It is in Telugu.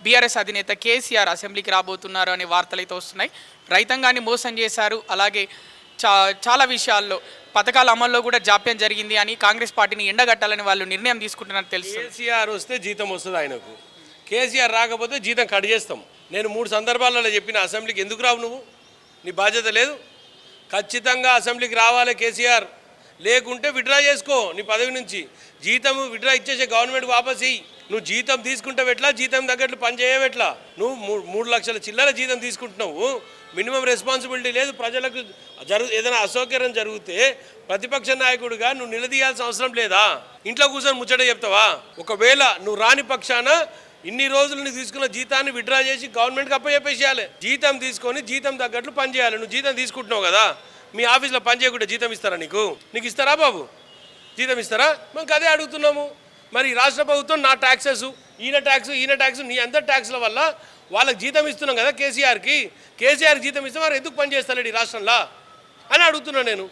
బీఆర్ఎస్ అధినేత కేసీఆర్ అసెంబ్లీకి రాబోతున్నారు అనే వార్తలు అయితే వస్తున్నాయి. రైతాంగాన్ని మోసం చేశారు, అలాగే చాలా విషయాల్లో పథకాల అమల్లో కూడా జాప్యం జరిగింది అని కాంగ్రెస్ పార్టీని ఎండగట్టాలని వాళ్ళు నిర్ణయం తీసుకుంటున్నట్టు తెలుసు. కేసీఆర్ వస్తే జీతం వస్తుంది ఆయనకు, కేసీఆర్ రాకపోతే జీతం కట్ చేస్తాం. నేను 3 సందర్భాలలో చెప్పిన అసెంబ్లీకి ఎందుకు రావు నువ్వు? నీ బాధ్యత లేదు. ఖచ్చితంగా అసెంబ్లీకి రావాలి కేసీఆర్, లేకుంటే విడ్రా చేసుకో నీ పదవి నుంచి. జీతం విడ్రా ఇచ్చేసే గవర్నమెంట్ వాపస్ ఇయ్యి. నువ్వు జీతం తీసుకుంటావు ఎట్లా, జీతం తగ్గట్లు పని చేయవెట్లా? నువ్వు 3 లక్షల చిల్లర జీతం తీసుకుంటున్నావు, మినిమం రెస్పాన్సిబిలిటీ లేదు. ప్రజలకు ఏదైనా అసౌకర్యం జరిగితే ప్రతిపక్ష నాయకుడిగా నువ్వు నిలదీయాల్సిన అవసరం లేదా? ఇంట్లో కూర్చొని ముచ్చట చెప్తావా? ఒకవేళ నువ్వు రాని పక్షాన ఇన్ని రోజులు నువ్వు తీసుకున్న జీతాన్ని విడ్రా చేసి గవర్నమెంట్కి అప్పచెప్పేసేయాలి. జీతం తీసుకొని జీతం తగ్గట్లు పని చేయాలి. నువ్వు జీతం తీసుకుంటున్నావు కదా, మీ ఆఫీస్లో పని చేయకుండా జీతం ఇస్తారా? నీకు ఇస్తారా బాబు? జీతం ఇస్తారా? మేము అదే అడుగుతున్నాము. మరి రాష్ట్ర ప్రభుత్వం నా ట్యాక్సెస్, ఈయన ట్యాక్స్ నీ అందరి ట్యాక్స్ల వల్ల వాళ్ళకి జీతం ఇస్తున్నాం కదా కేసీఆర్కి జీతం ఇస్తే మరి ఎందుకు పని చేస్తాడు ఈ రాష్ట్రంలో అని అడుగుతున్నాను నేను.